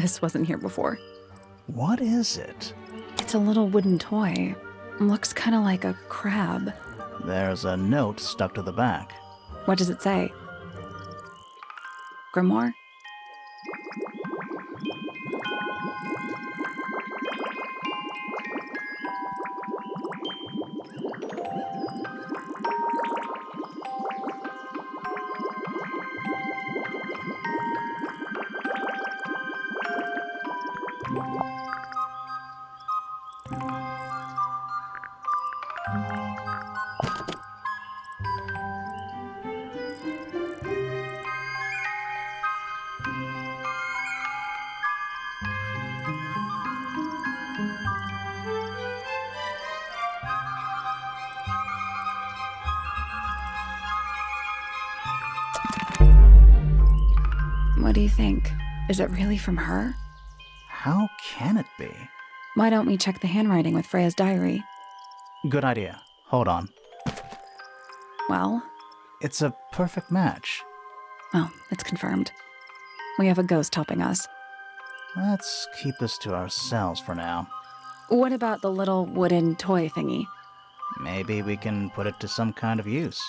this wasn't here before. What is it? It's a little wooden toy. Looks kind of like a crab. There's a note stuck to the back. What does it say? Grimoire? What do you think? Is it really from her? How can it be? Why don't we check the handwriting with Freya's diary? Good idea. Hold on. Well, It's a perfect match. well, it's confirmed. We have a ghost helping us. Let's keep this to ourselves for now. What about the little wooden toy thingy? Maybe we can put it to some kind of use.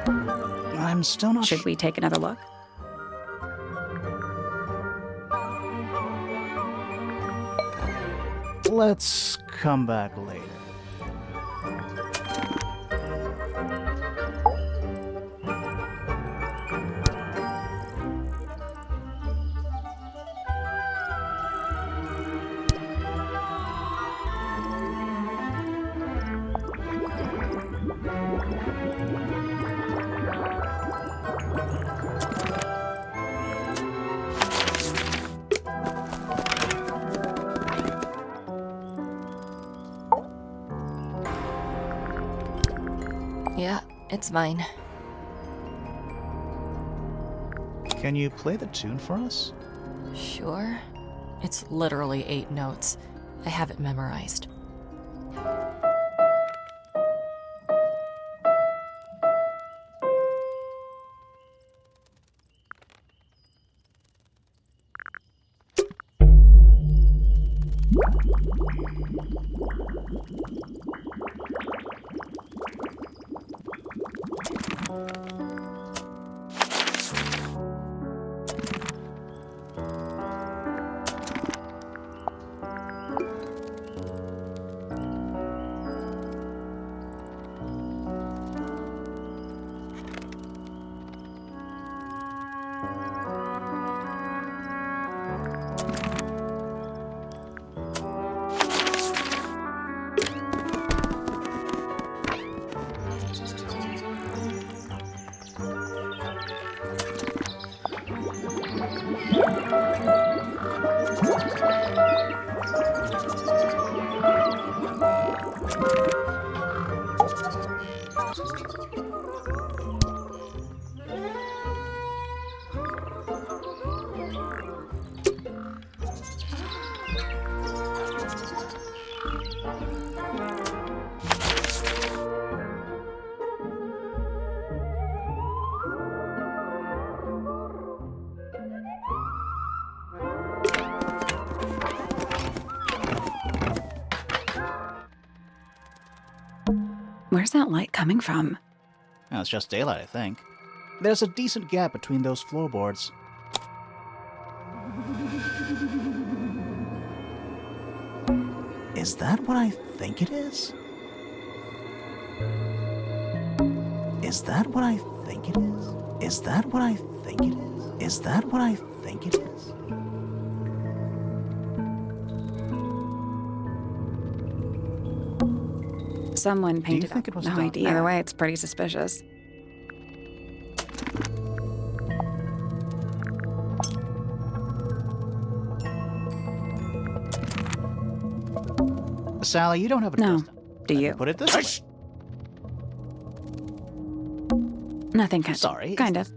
I'm still not Should we take another look? Let's come back later. Yeah, it's mine. Can you play the tune for us? Sure. It's literally 8 notes. I have it memorized. Where's that light coming from? Oh, it's just daylight, I think. There's a decent gap between those floorboards. Is that what I think it is? Is that what I think it is? Is that what I think it is? Is that what I think it is? Someone painted think up. it was No done? idea. Either way, it's pretty suspicious. Sally, you don't have a No. test. Do you? Put it this way. Nothing catching. Sorry. Kind of.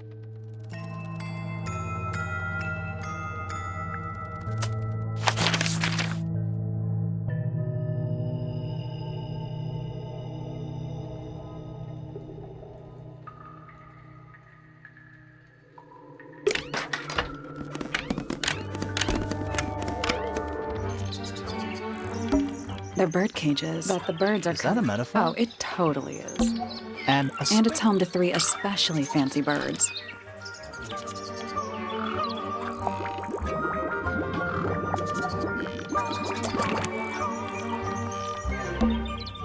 They're bird cages, but the birds are... Is that a metaphor? Oh, it totally is. And And it's home to 3 especially fancy birds.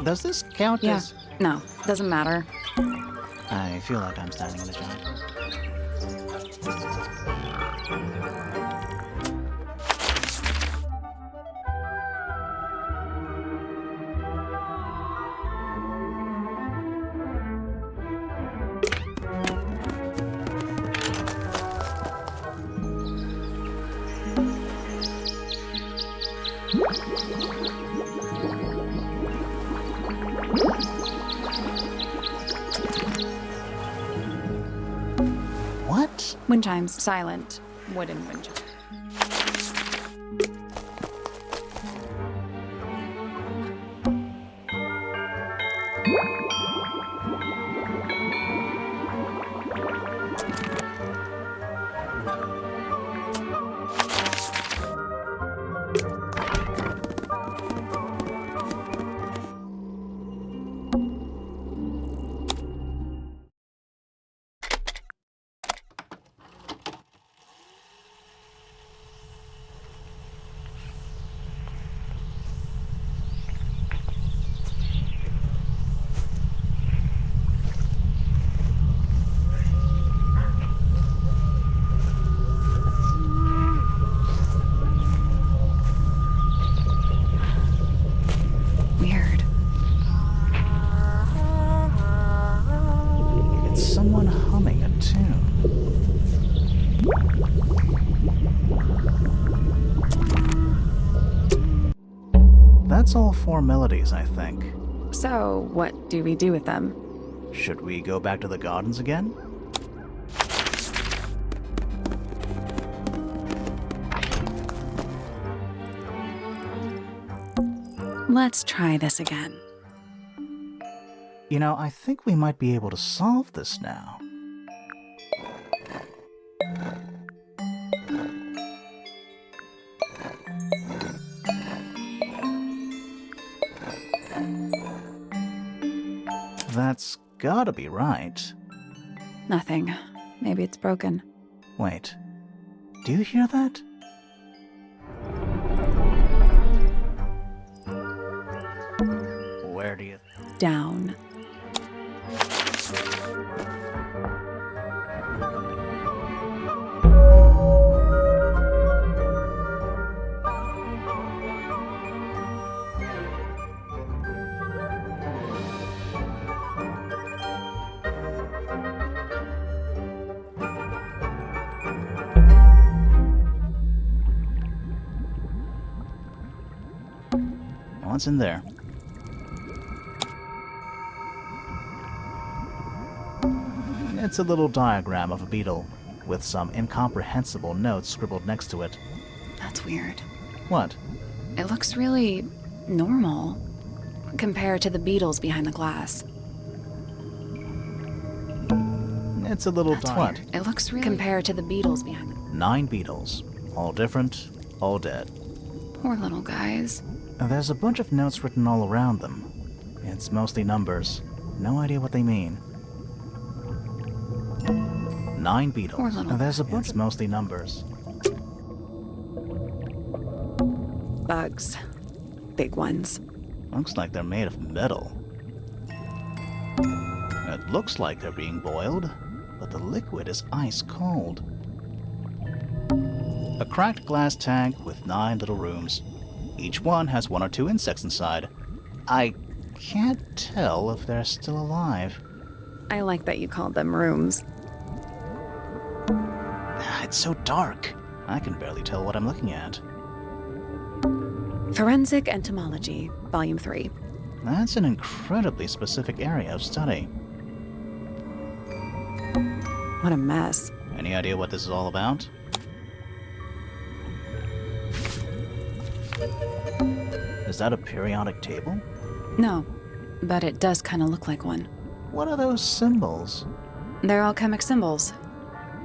does this count Yeah. as... No, doesn't matter. I feel like I'm standing in a giant. What? Wind chimes, silent, wooden wind chimes. Weird. It's someone humming a tune. That's all 4 melodies, I think. So, what do we do with them? Should we go back to the gardens again? Let's try this again. You know, I think we might be able to solve this now. That's gotta be right. Nothing. Maybe it's broken. Wait, do you hear that? Where do you... Down. What's in there? It's a little diagram of a beetle, with some incomprehensible notes scribbled next to it. That's weird. What? It looks really normal compared to the beetles behind the glass. It's a little That's what? weird. It looks really compared to the beetles behind the 9 beetles. All different, all dead. poor little guys. There's a bunch of notes written all around them. It's mostly numbers. No idea what they mean. 9 beetles. Poor little There's a bunch. It's mostly numbers. Bugs. Big ones. Looks like they're made of metal. It looks like they're being boiled, but the liquid is ice cold. A cracked glass tank with 9 little rooms. Each one has 1 or 2 insects inside. I can't tell if they're still alive. I like that you called them rooms. It's so dark. I can barely tell what I'm looking at. Forensic Entomology, Volume 3. That's an incredibly specific area of study. What a mess. Any idea what this is all about? Is that a periodic table? No, but it does kind of look like one. What are those symbols? They're alchemic symbols.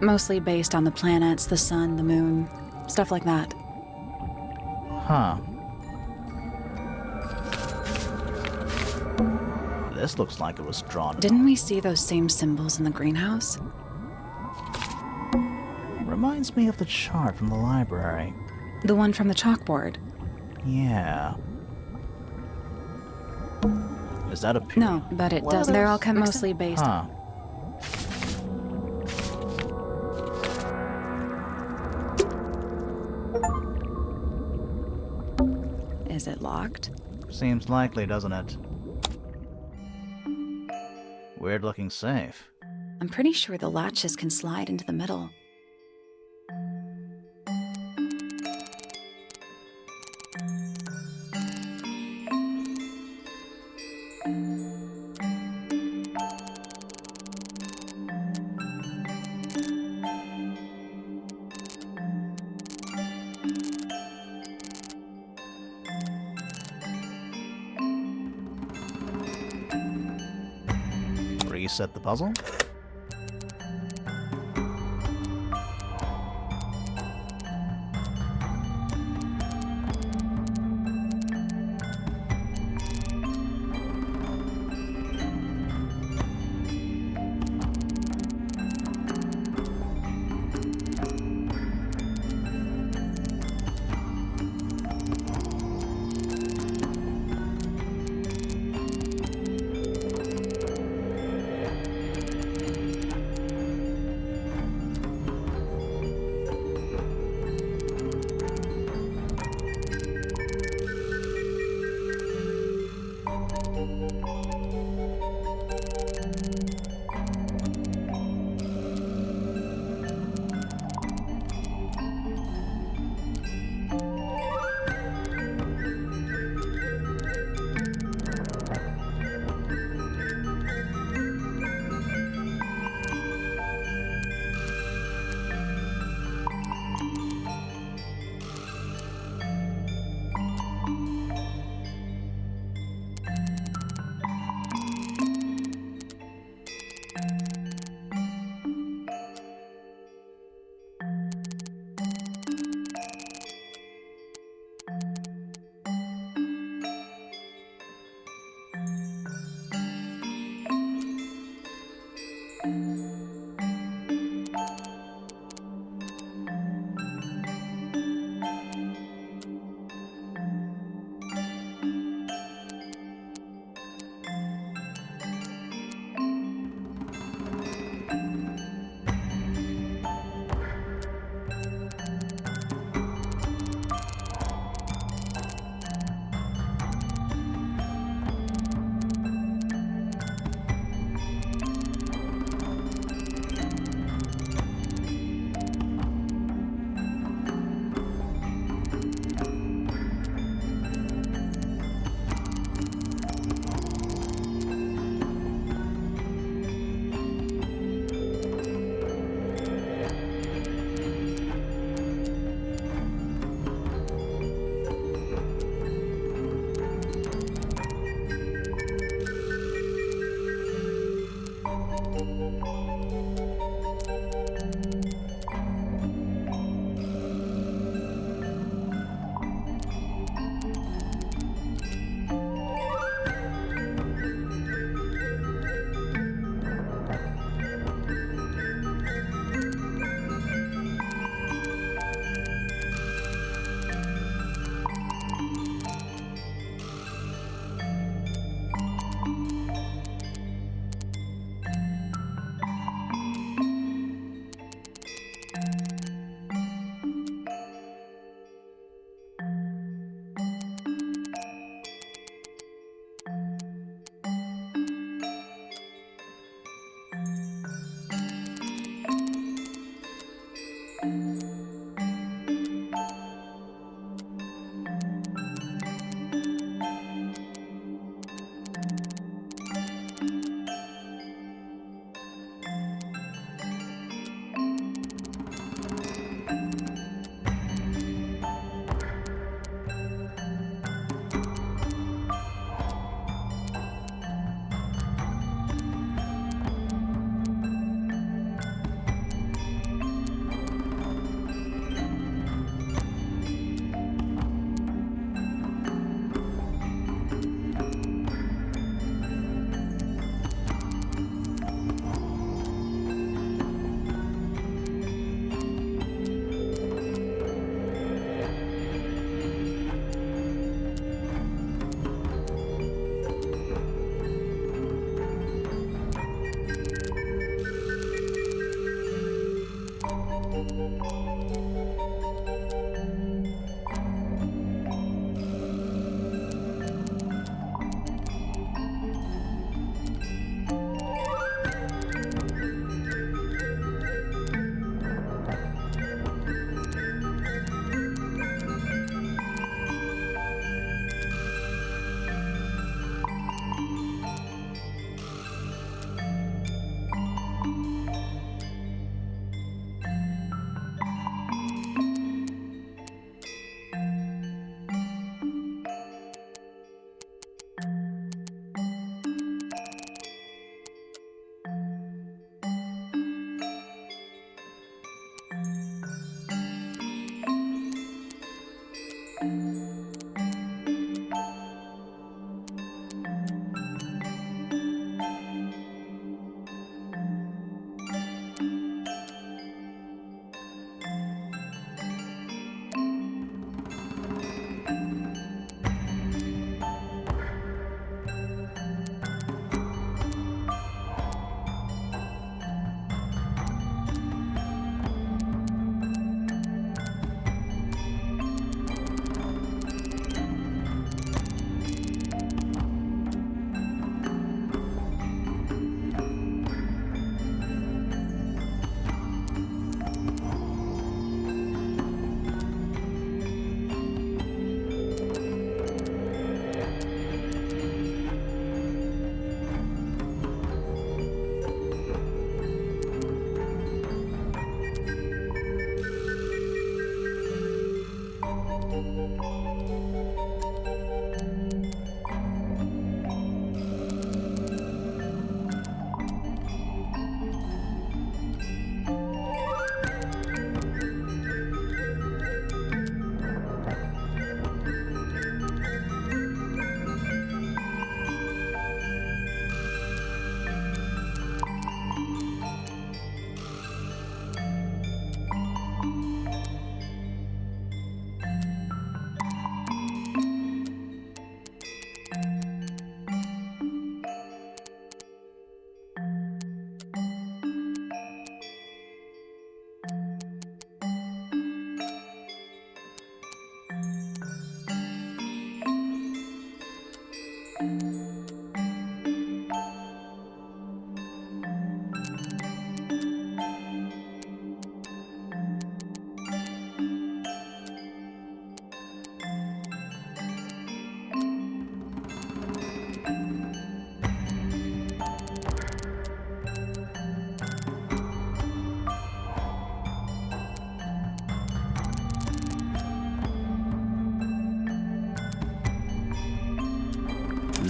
Mostly based on the planets, the sun, the moon, stuff like that. Huh. This looks like it was drawn. Didn't we see those same symbols in the greenhouse? Reminds me of the chart from the library. The one from the chalkboard? Yeah. Is that a No, but it What does. are They're those? all mostly based. Huh. Is it locked? Seems likely, doesn't it? Weird looking safe. I'm pretty sure the latches can slide into the middle. Reset the puzzle.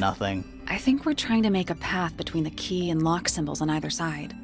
nothing. I think we're trying to make a path between the key and lock symbols on either side.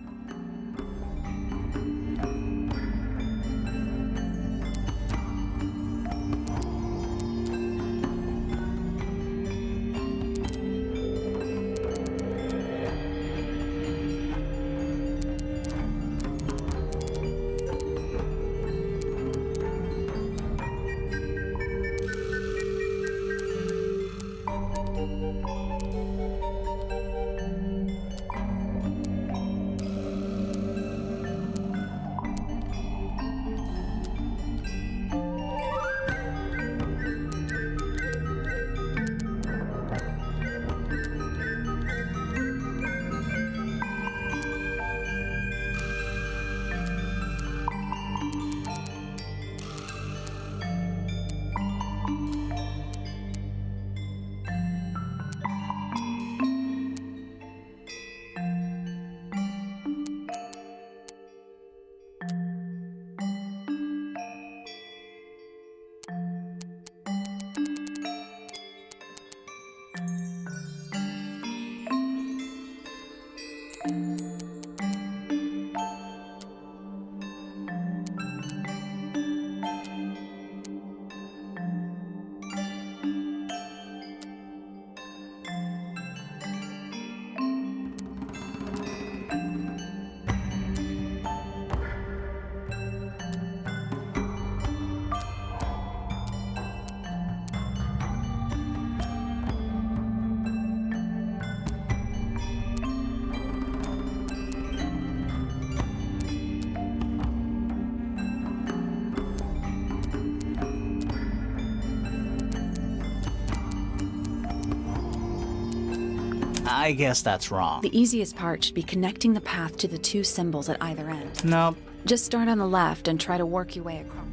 I guess that's wrong. The easiest part should be connecting the path to the two symbols at either end. Nope. Just start on the left and try to work your way across.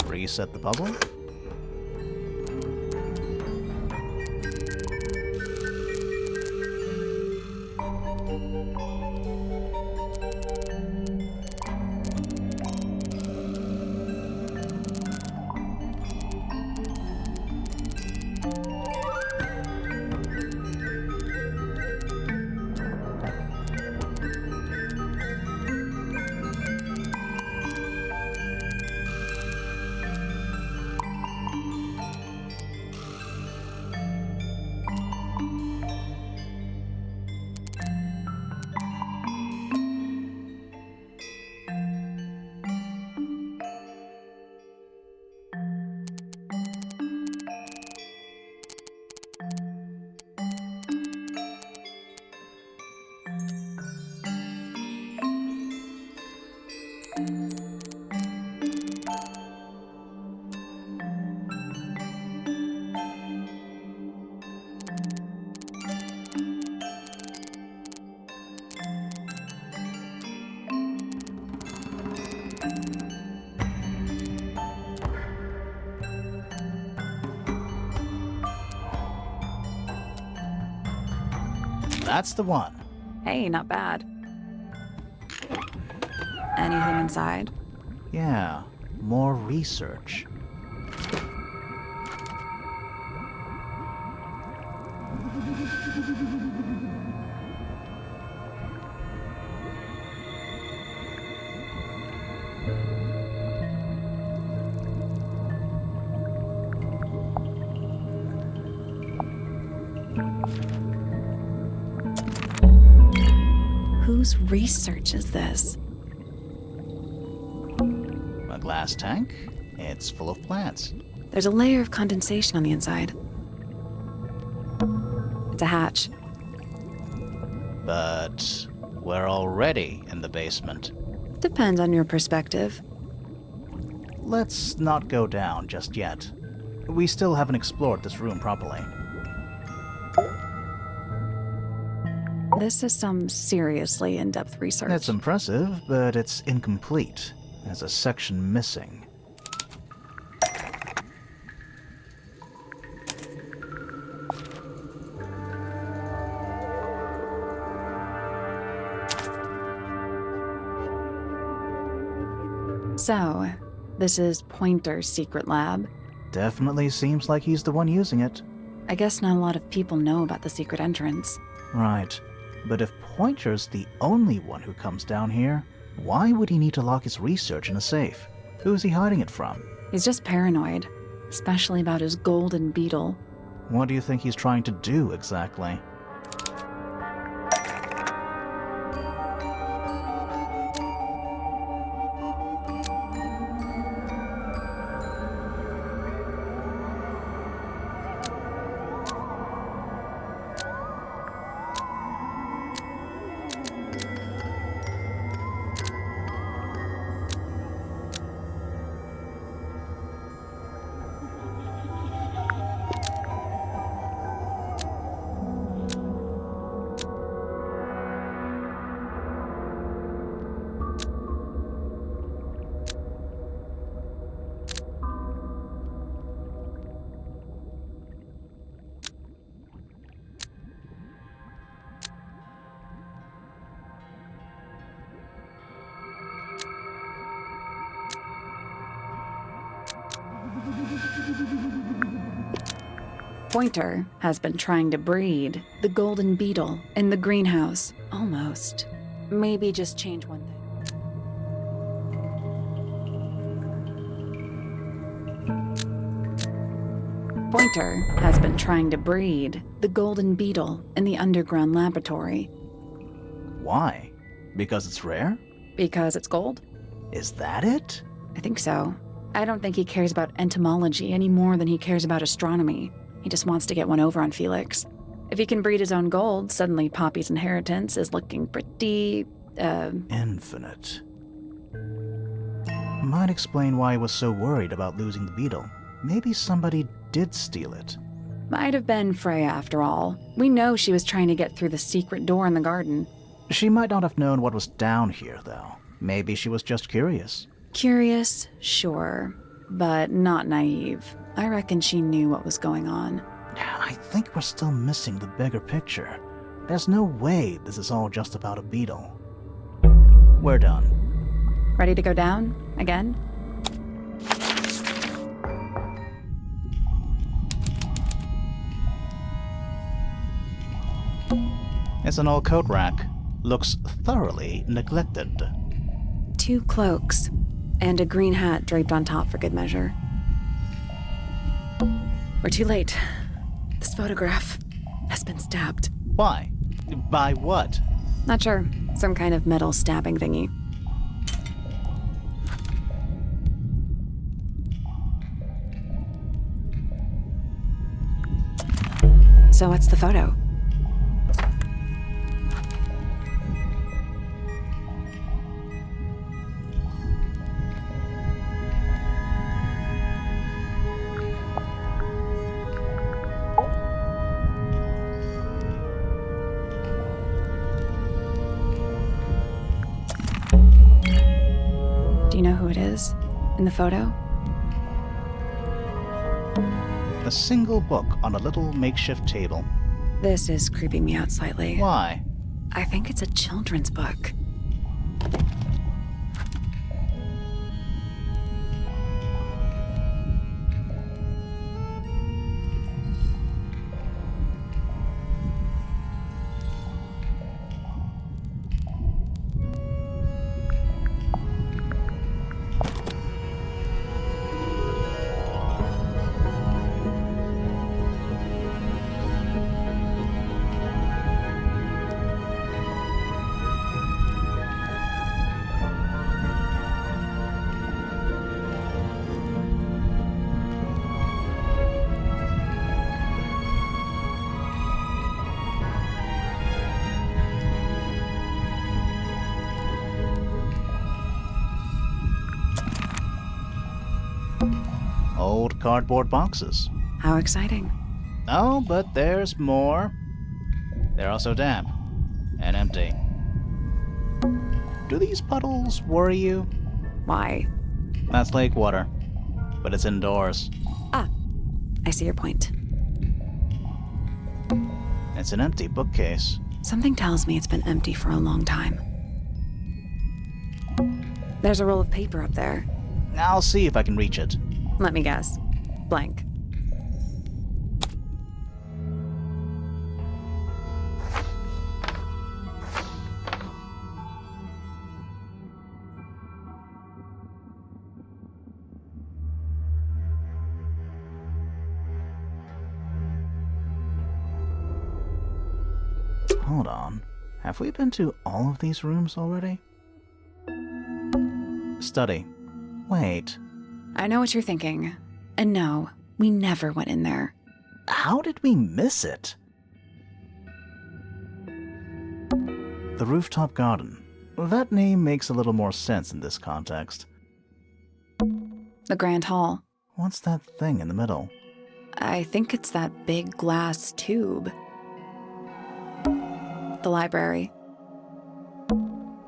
Reset the puzzle? That's the one. Hey, not bad. Anything inside? Yeah, more research. Whose research is this? A glass tank? It's full of plants. There's a layer of condensation on the inside. It's a hatch. But we're already in the basement. Depends on your perspective. Let's not go down just yet. We still haven't explored this room properly. This is some seriously in-depth research. It's impressive, but it's incomplete. There's a section missing. So, this is Pointer's secret lab. Definitely seems like he's the one using it. I guess not a lot of people know about the secret entrance. Right. But if Pointer's the only one who comes down here, why would he need to lock his research in a safe? Who's he hiding it from? He's just paranoid, especially about his golden beetle. What do you think he's trying to do exactly? Pointer has been trying to breed the golden beetle in the greenhouse. Almost. Maybe just change one thing. Pointer has been trying to breed the golden beetle in the underground laboratory. Why? Because it's rare? Because it's gold? Is that it? I think so. I don't think he cares about entomology any more than he cares about astronomy. He just wants to get one over on Felix. If he can breed his own gold, suddenly Poppy's inheritance is looking pretty, Infinite. Might explain why he was so worried about losing the beetle. Maybe somebody did steal it. Might have been Freya after all. We know she was trying to get through the secret door in the garden. She might not have known what was down here, though. Maybe she was just curious. Curious, sure, but not naive. I reckon she knew what was going on. I think we're still missing the bigger picture. There's no way this is all just about a beetle. We're done. Ready to go down? Again? It's an old coat rack. Looks thoroughly neglected. 2 cloaks, and a green hat draped on top for good measure. We're too late. This photograph has been stabbed. Why? By what? Not sure. Some kind of metal stabbing thingy. So what's the photo? Do you know who it is in the photo? A single book on a little makeshift table. This is creeping me out slightly. Why? I think it's a children's book. Old cardboard boxes. How exciting. Oh, but there's more. They're also damp and empty. Do these puddles worry you? Why? That's lake water, but it's indoors. Ah, I see your point. It's an empty bookcase. Something tells me it's been empty for a long time. There's a roll of paper up there. I'll see if I can reach it. Let me guess. Blank. Hold on. Have we been to all of these rooms already? Study. Wait. I know what you're thinking. And no, we never went in there. How did we miss it? The rooftop garden. That name makes a little more sense in this context. The Grand Hall. What's that thing in the middle? I think it's that big glass tube. The library.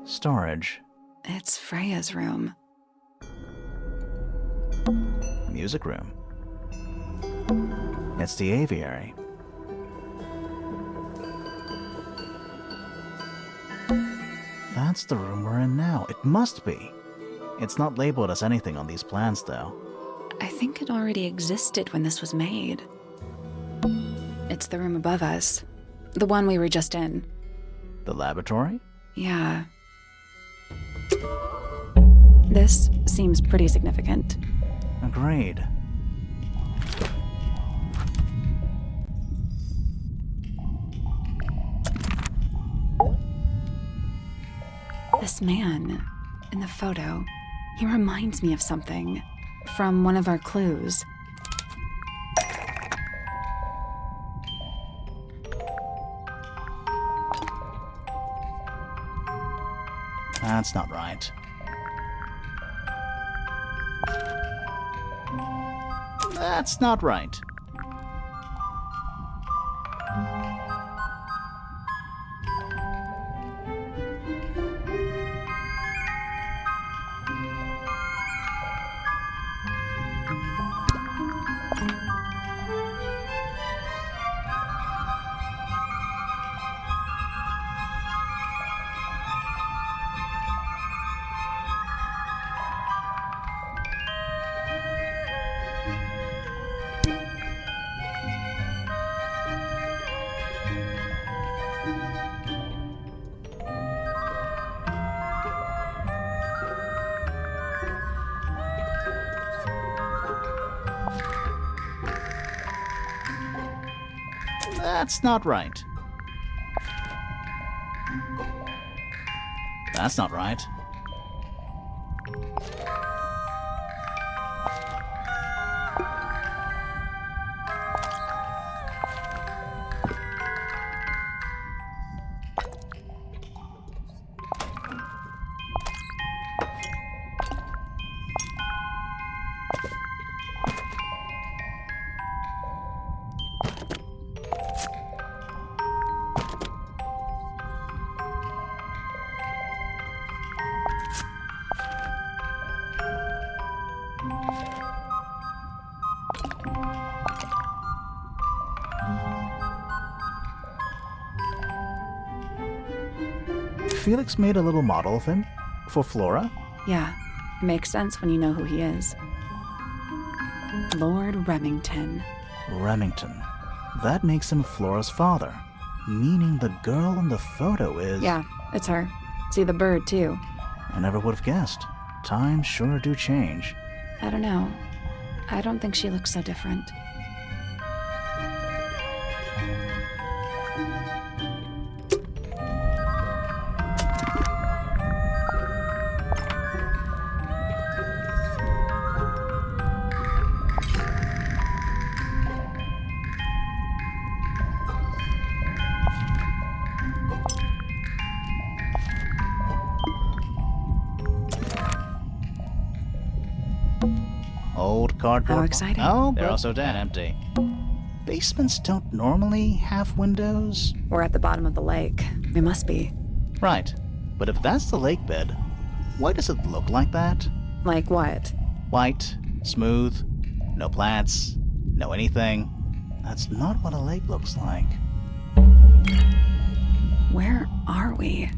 Storage. It's Freya's room. Music room. It's the aviary. That's the room we're in now. It must be. It's not labeled as anything on these plans, though. I think it already existed when this was made. It's the room above us. The one we were just in. The laboratory? Yeah. This seems pretty significant. Agreed. This man in the photo, he reminds me of something from one of our clues. That's not right. That's not right. That's not right. That's not right. Felix made a little model of him for Flora. Yeah, it makes sense when you know who he is. Lord Remington. Remington. That makes him Flora's father, meaning the girl in the photo is... Yeah, it's her. See the bird, too. I never would have guessed. Times sure do change. I don't know. I don't think she looks so different. Old cardboard. How exciting. Oh, they're also dead empty. Basements don't normally have windows. We're at the bottom of the lake. We must be. Right. But if that's the lake bed, why does it look like that? Like what? White, smooth, no plants, no anything. That's not what a lake looks like. Where are we?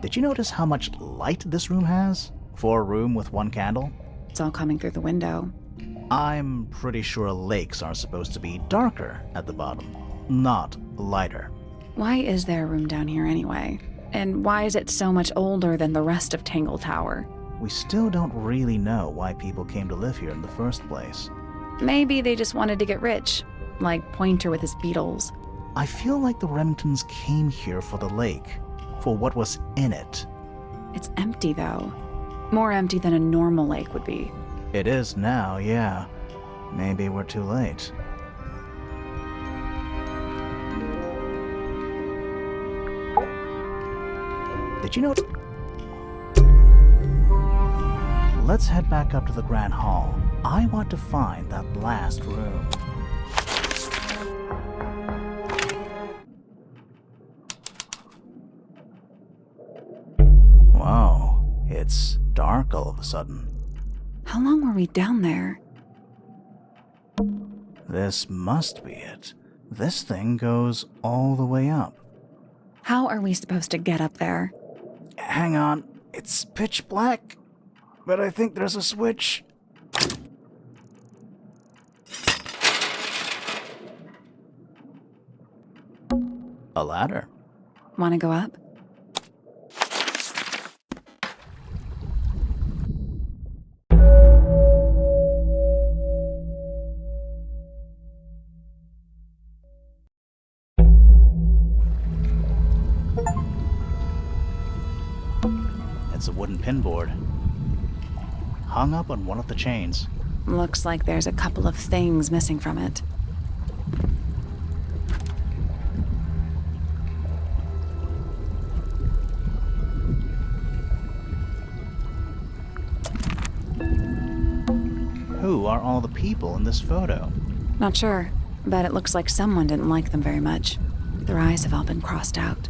Did you notice how much light this room has? For a room with one candle? It's all coming through the window. I'm pretty sure lakes are supposed to be darker at the bottom, not lighter. Why is there a room down here anyway? And why is it so much older than the rest of Tangle Tower? We still don't really know why people came to live here in the first place. Maybe they just wanted to get rich, like Pointer with his beetles. I feel like the Remingtons came here for the lake, for what was in it. It's empty, though. More empty than a normal lake would be. It is now, yeah. Maybe we're too late. Did you know? Let's head back up to the Grand Hall. I want to find that last room. Wow, it's dark all of a sudden. How long were we down there? This must be it. This thing goes all the way up. How are we supposed to get up there? Hang on, it's pitch black, but I think there's a switch. A ladder. Want to go up? It's a wooden pinboard, hung up on one of the chains. Looks like there's a couple of things missing from it. Who are all the people in this photo? Not sure, but it looks like someone didn't like them very much. Their eyes have all been crossed out.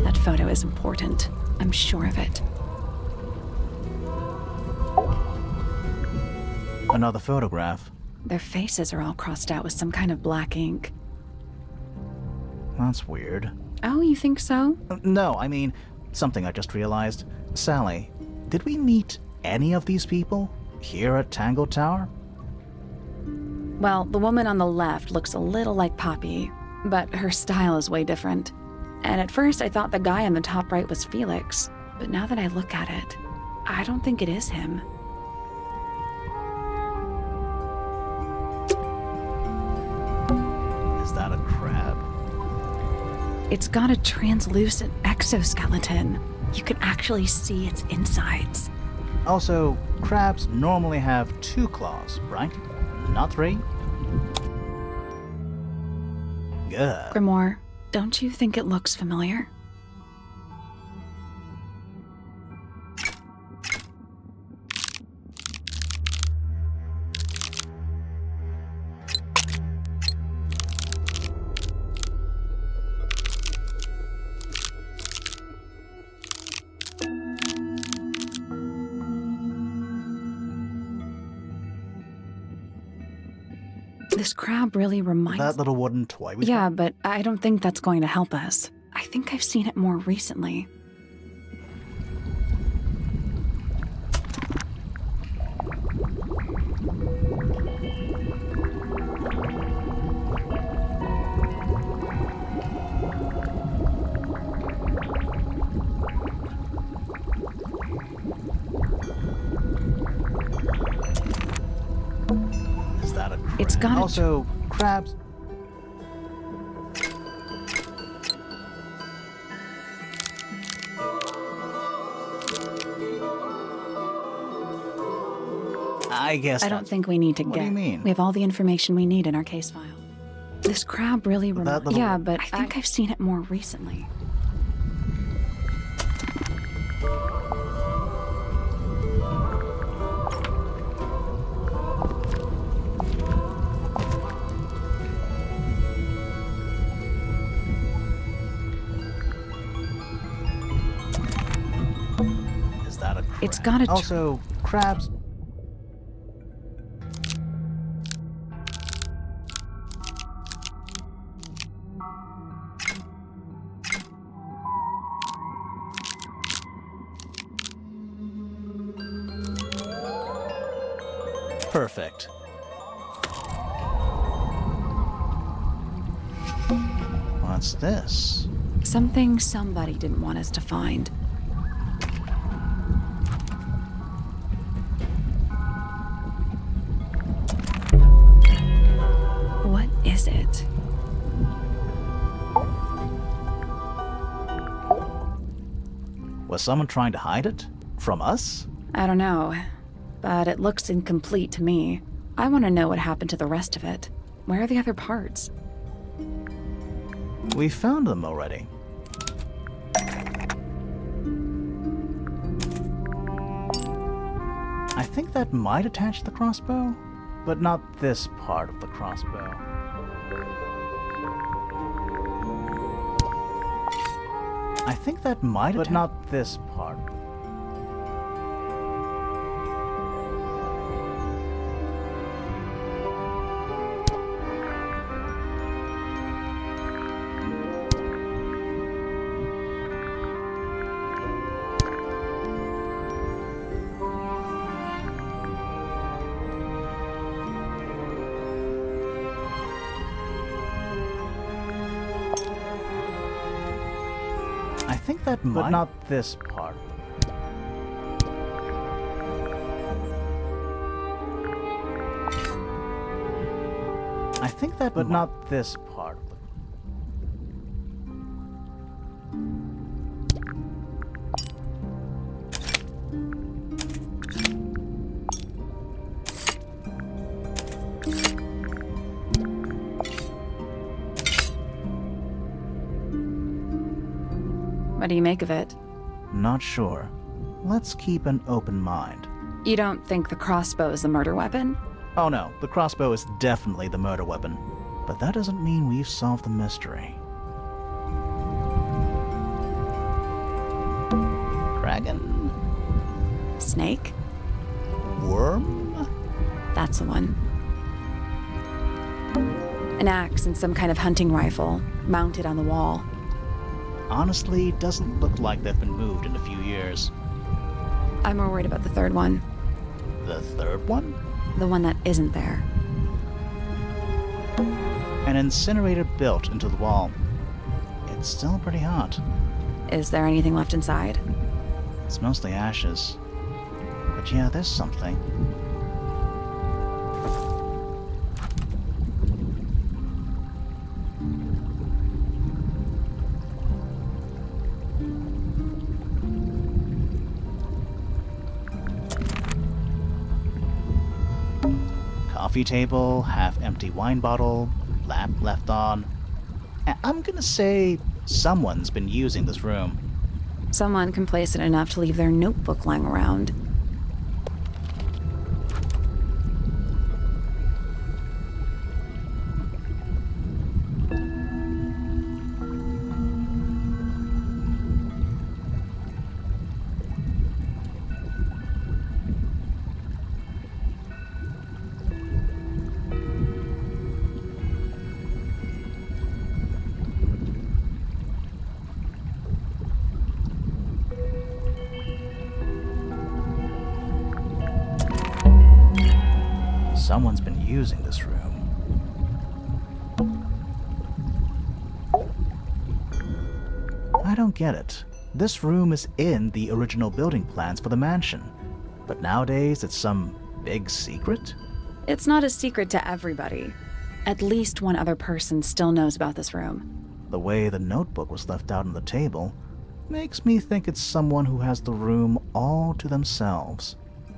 That photo is important. I'm sure of it. Another photograph. Their faces are all crossed out with some kind of black ink. That's weird. Oh, you think so? No, I mean, something I just realized. Sally, did we meet any of these people here at Tango Tower? Well, the woman on the left looks a little like Poppy, but her style is way different. And at first I thought the guy on the top right was Felix, but now that I look at it, I don't think it is him. Is that a crab? It's got a translucent exoskeleton. You can actually see its insides. Also, crabs normally have 2 claws, right? Not 3? Good. Grimoire, don't you think it looks familiar? This crab really reminds... That little wooden toy we Yeah, but I don't think that's going to help us. I think I've seen it more recently. Is that a crab? It's got a... Also, crabs... I guess I don't think we need to What get... do you mean? We have all the information we need in our case file. This crab really That reminds... little- Yeah, but I think I've seen it more recently. It's gotta. Also, crabs. Perfect. What's this? Something somebody didn't want us to find. What is it? Was someone trying to hide it? From us? I don't know, but it looks incomplete to me. I want to know what happened to the rest of it. Where are the other parts? We found them already. I think that might attach the crossbow, but not this part of the crossbow. I think that might, but not this part. I think that might, but not this part. I think that, but not this part. What do you make of it? Not sure. Let's keep an open mind. You don't think the crossbow is the murder weapon? Oh no, the crossbow is definitely the murder weapon. But that doesn't mean we've solved the mystery. Dragon? Snake? Worm? That's the one. An axe and some kind of hunting rifle, mounted on the wall. Honestly, doesn't look like they've been moved in a few years. I'm more worried about the third one. The third one? The one that isn't there. An incinerator built into the wall. It's still pretty hot. Is there anything left inside? It's mostly ashes. But yeah, there's something. Coffee table, half-empty wine bottle, lamp left on. I'm gonna say someone's been using this room. Someone complacent enough to leave their notebook lying around. Someone's been using this room. I don't get it. This room is in the original building plans for the mansion, but nowadays it's some big secret? It's not a secret to everybody. At least one other person still knows about this room. The way the notebook was left out on the table makes me think it's someone who has the room all to themselves.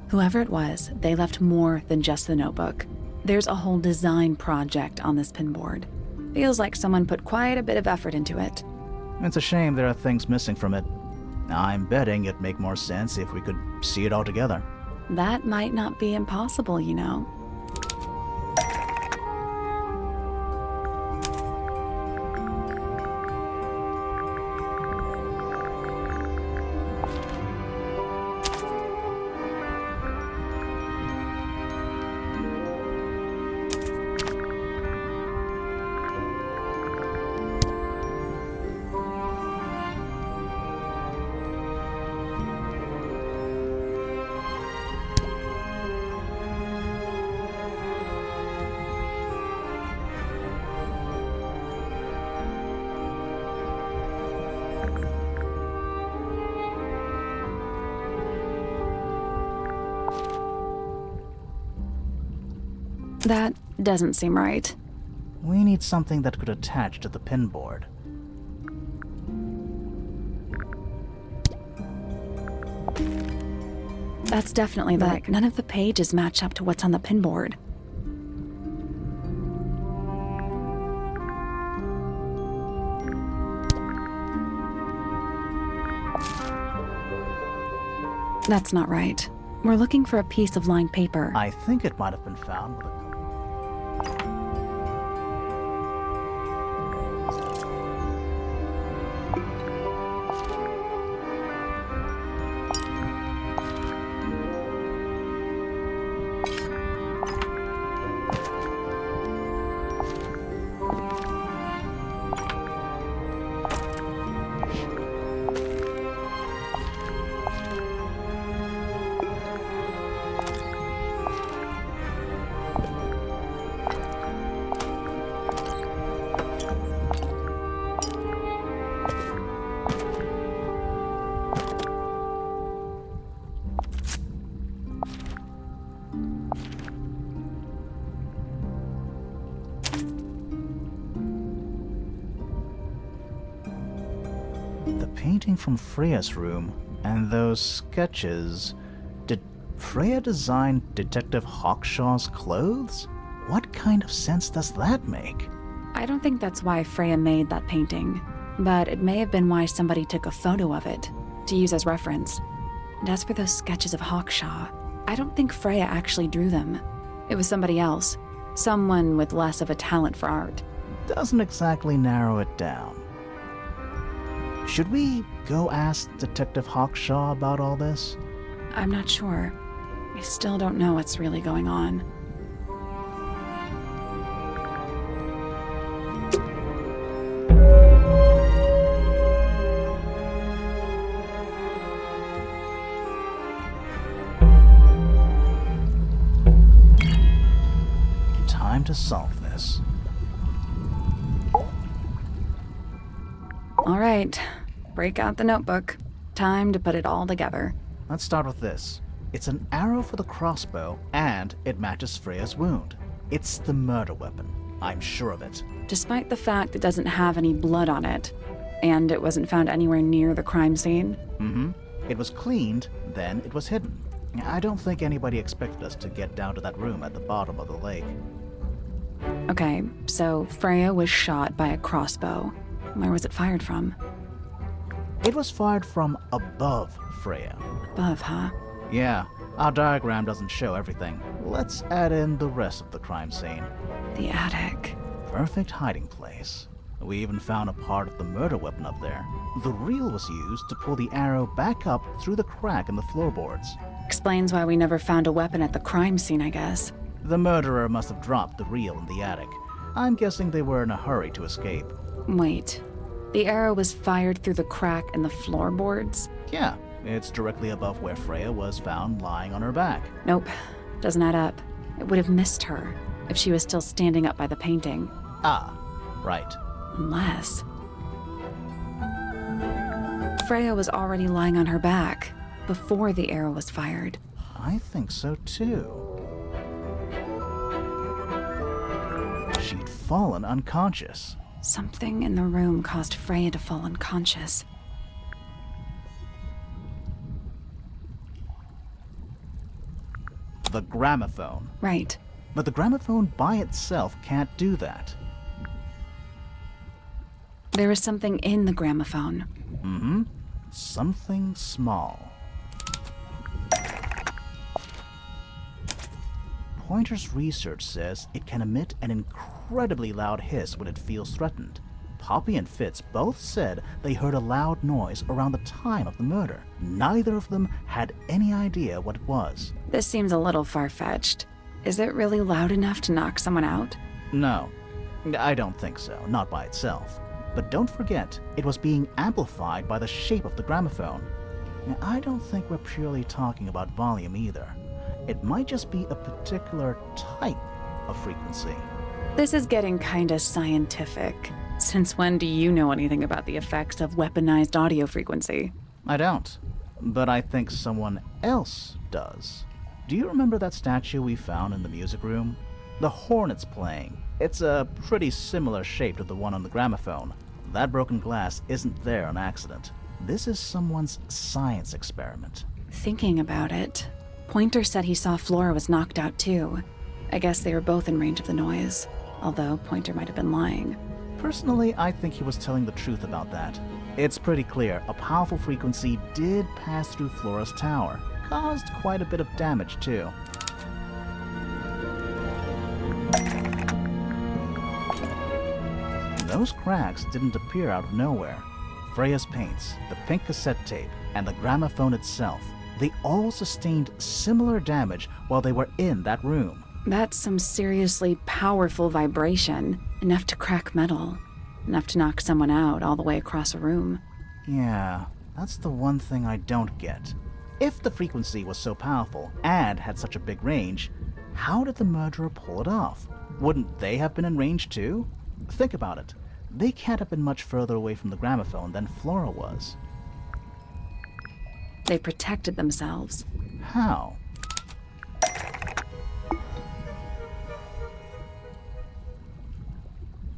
Whoever it was, they left more than just the notebook. There's a whole design project on this pinboard. Feels like someone put quite a bit of effort into it. It's a shame there are things missing from it. I'm betting it'd make more sense if we could see it all together. That might not be impossible, you know. That doesn't seem right. We need something that could attach to the pinboard. That's definitely but none of the pages match up to what's on the pinboard. That's not right. We're looking for a piece of lined paper. I think it might have been found with a... The painting from Freya's room and those sketches. Did Freya design Detective Hawkshaw's clothes? What kind of sense does that make? I don't think that's why Freya made that painting, but it may have been why somebody took a photo of it to use as reference. And as for those sketches of Hawkshaw, I don't think Freya actually drew them. It was somebody else, someone with less of a talent for art. Doesn't exactly narrow it down. Should we go ask Detective Hawkshaw about all this? I'm not sure. I still don't know what's really going on. Time to solve this. All right, break out the notebook. Time to put it all together. Let's start with this. It's an arrow for the crossbow, and it matches Freya's wound. It's the murder weapon. I'm sure of it. Despite the fact it doesn't have any blood on it, and it wasn't found anywhere near the crime scene. It was cleaned, then it was hidden. I don't think anybody expected us to get down to that room at the bottom of the lake. Okay, so Freya was shot by a crossbow. Where was it fired from? It was fired from above Freya. Above, huh? Yeah, our diagram doesn't show everything. Let's add in the rest of the crime scene. The attic. Perfect hiding place. We even found a part of the murder weapon up there. The reel was used to pull the arrow back up through the crack in the floorboards. Explains why we never found a weapon at the crime scene, I guess. The murderer must have dropped the reel in the attic. I'm guessing they were in a hurry to escape. Wait. The arrow was fired through the crack in the floorboards? Yeah, it's directly above where Freya was found lying on her back. Nope. Doesn't add up. It would have missed her if she was still standing up by the painting. Ah, right. Unless... Freya was already lying on her back before the arrow was fired. I think so too. She'd fallen unconscious. Something in the room caused Freya to fall unconscious. The gramophone. Right. But the gramophone by itself can't do that. There is something in the gramophone. Something small. Pointer's research says it can emit an incredibly loud hiss when it feels threatened. Poppy and Fitz both said they heard a loud noise around the time of the murder. Neither of them had any idea what it was. This seems a little far-fetched. Is it really loud enough to knock someone out? No, I don't think so, not by itself. But don't forget, it was being amplified by the shape of the gramophone. I don't think we're purely talking about volume either. It might just be a particular type of frequency. This is getting kinda scientific. Since when do you know anything about the effects of weaponized audio frequency? I don't, but I think someone else does. Do you remember that statue we found in the music room? The horn it's playing. It's a pretty similar shape to the one on the gramophone. That broken glass isn't there on accident. This is someone's science experiment. Thinking about it, Pointer said he saw Flora was knocked out too. I guess they were both in range of the noise, although Pointer might have been lying. Personally, I think he was telling the truth about that. It's pretty clear a powerful frequency did pass through Flora's tower. Caused quite a bit of damage too. Those cracks didn't appear out of nowhere. Freya's paints, the pink cassette tape, and the gramophone itself, they all sustained similar damage while they were in that room. That's some seriously powerful vibration, enough to crack metal, enough to knock someone out all the way across a room. Yeah, that's the one thing I don't get. If the frequency was so powerful and had such a big range, how did the murderer pull it off? Wouldn't they have been in range too? Think about it. They can't have been much further away from the gramophone than Flora was. They protected themselves. How?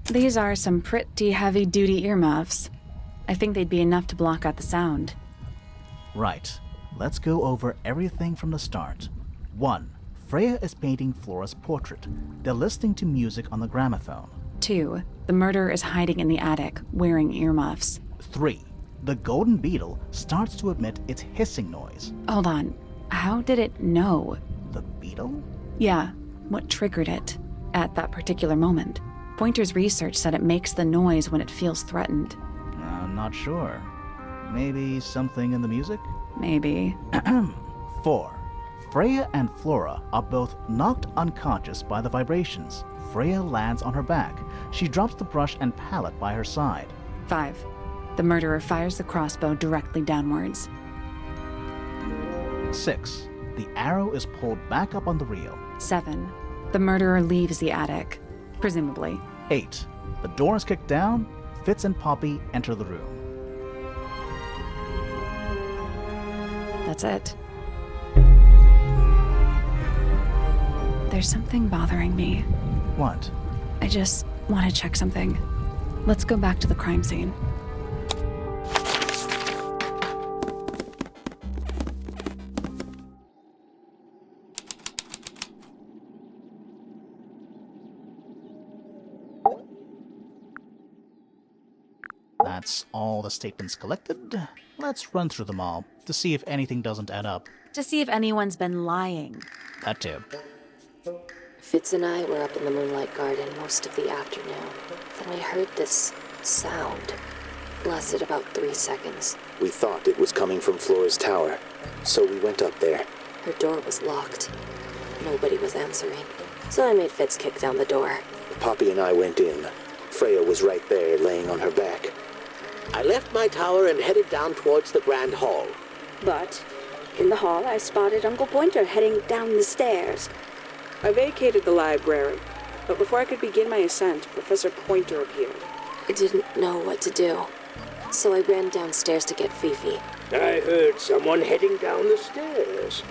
These are some pretty heavy-duty earmuffs. I think they'd be enough to block out the sound. Right. Let's go over everything from the start. 1. Freya is painting Flora's portrait. They're listening to music on the gramophone. 2. The murderer is hiding in the attic, wearing earmuffs. 3. The golden beetle starts to emit its hissing noise. Hold on. How did it know? The beetle? Yeah, what triggered it at that particular moment? Pointer's research said it makes the noise when it feels threatened. I'm not sure. Maybe something in the music? Maybe. 4. Freya and Flora are both knocked unconscious by the vibrations. Freya lands on her back. She drops the brush and palette by her side. 5. The murderer fires the crossbow directly downwards. 6. The arrow is pulled back up on the reel. 7. The murderer leaves the attic, presumably. 8. The door is kicked down. Fitz and Poppy enter the room. That's it. There's something bothering me. What? I just want to check something. Let's go back to the crime scene. That's all the statements collected. Let's run through them all to see if anything doesn't add up. To see if anyone's been lying. That too. Fitz and I were up in the Moonlight Garden most of the afternoon. Then we heard this sound. Lasted about 3 seconds. We thought it was coming from Flora's tower, so we went up there. Her door was locked. Nobody was answering. So I made Fitz kick down the door. Poppy and I went in. Freya was right there, laying on her back. I left my tower and headed down towards the Grand Hall. But in the hall, I spotted Uncle Pointer heading down the stairs. I vacated the library, but before I could begin my ascent, Professor Pointer appeared. I didn't know what to do, so I ran downstairs to get Fifi. I heard someone heading down the stairs,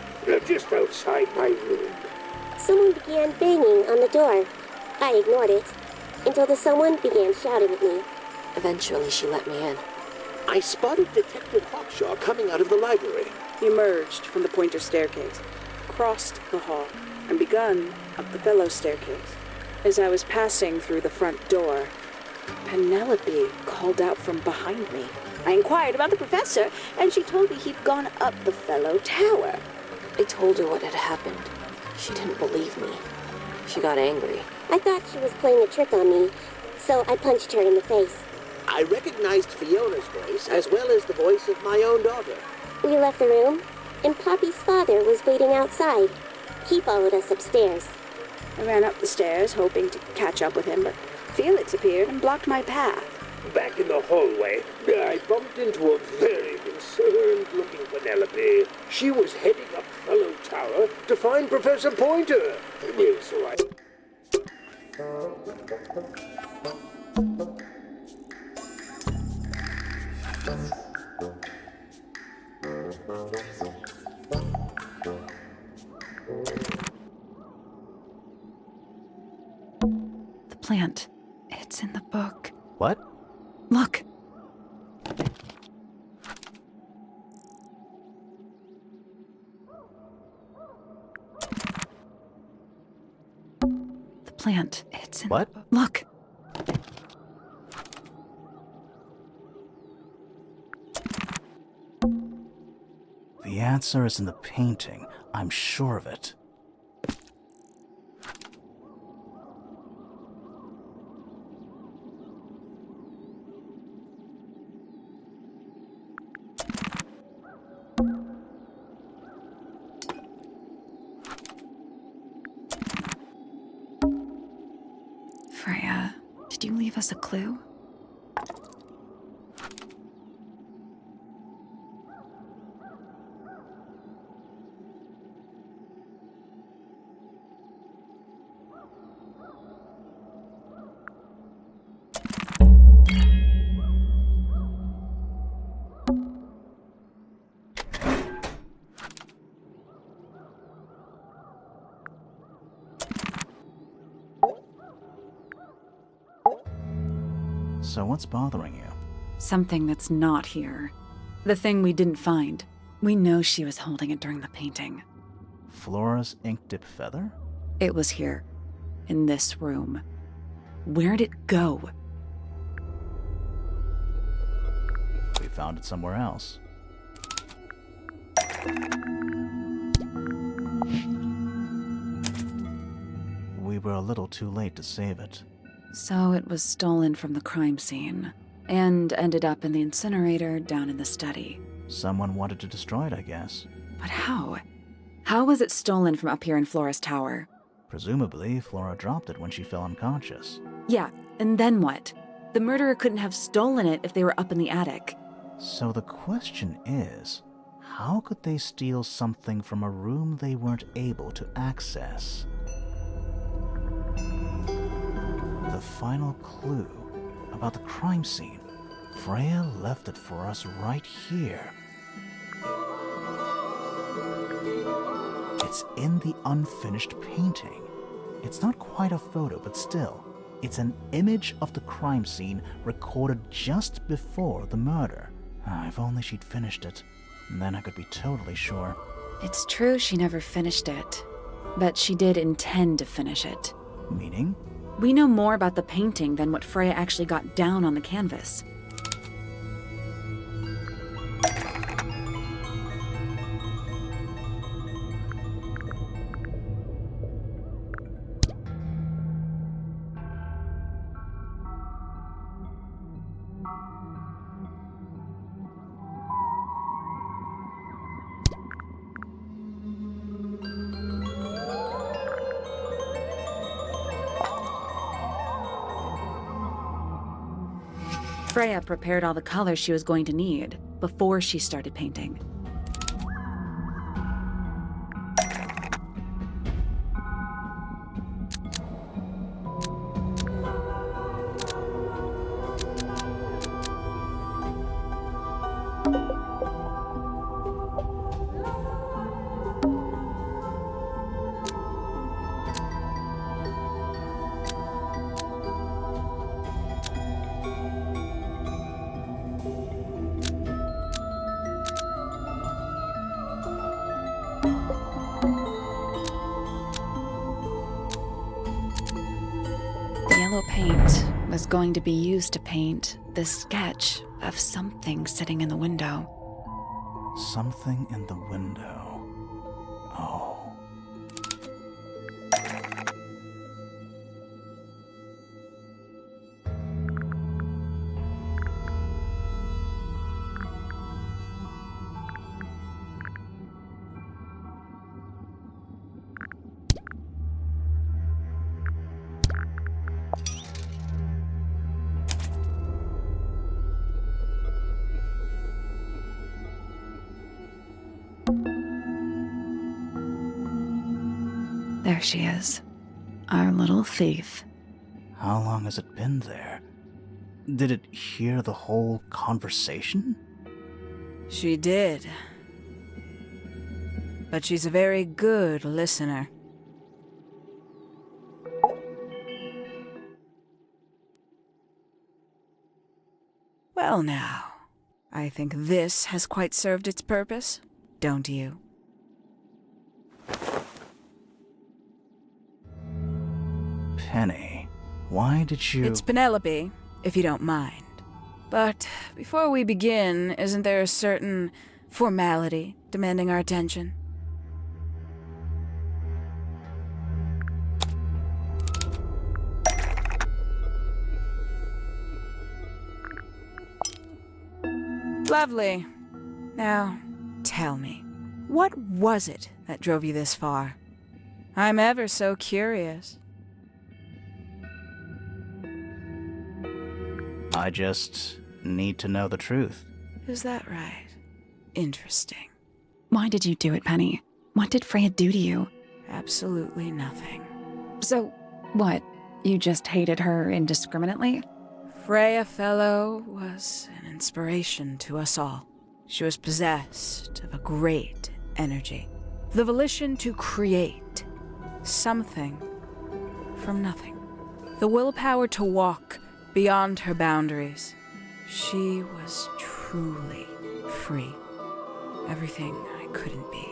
just outside my room. Someone began banging on the door. I ignored it, until the someone began shouting at me. Eventually, she let me in. I spotted Detective Hawkshaw coming out of the library. He emerged from the Pointer staircase, crossed the hall, and begun up the fellow staircase. As I was passing through the front door, Penelope called out from behind me. I inquired about the professor, and she told me he'd gone up the fellow tower. I told her what had happened. She didn't believe me. She got angry. I thought she was playing a trick on me, so I punched her in the face. I recognized Fiona's voice as well as the voice of my own daughter. We left the room, and Poppy's father was waiting outside. He followed us upstairs. I ran up the stairs, hoping to catch up with him, but Felix appeared and blocked my path. Back in the hallway, I bumped into a very concerned-looking Penelope. She was heading up Fellow Tower to find Professor Pointer. So I... plant. It's in the book. What? Look. The plant. It's in What? the book. Look. The answer is in the painting. I'm sure of it. Freya, did you leave us a clue? So what's bothering you? Something that's not here. The thing we didn't find. We know she was holding it during the painting. Flora's ink dip feather? It was here, in this room. Where'd it go? We found it somewhere else. We were a little too late to save it. So it was stolen from the crime scene, and ended up in the incinerator down in the study. Someone wanted to destroy it, I guess. But how? How was it stolen from up here in Flora's tower? Presumably, Flora dropped it when she fell unconscious. Yeah, and then what? The murderer couldn't have stolen it if they were up in the attic. So the question is, how could they steal something from a room they weren't able to access? The final clue about the crime scene. Freya left it for us right here. It's in the unfinished painting. It's not quite a photo, but still, it's an image of the crime scene recorded just before the murder. If only she'd finished it, then I could be totally sure. It's true she never finished it, but she did intend to finish it. Meaning? We know more about the painting than what Freya actually got down on the canvas. Freya prepared all the colors she was going to need before she started painting. Yellow paint was going to be used to paint the sketch of something sitting in the window. Something in the window. Oh. There she is, our little thief. How long has it been there? Did it hear the whole conversation? She did. But she's a very good listener. Well now, I think this has quite served its purpose, don't you? Penny, why did you... It's Penelope, if you don't mind. But before we begin, isn't there a certain formality demanding our attention? Lovely. Now, tell me, what was it that drove you this far? I'm ever so curious. I just need to know the truth. Is that right? Interesting. Why did you do it, Penny? What did Freya do to you? Absolutely nothing. So, what? You just hated her indiscriminately? Freya Fellow was an inspiration to us all. She was possessed of a great energy, the volition to create something from nothing, the willpower to walk beyond her boundaries. She was truly free. Everything I couldn't be.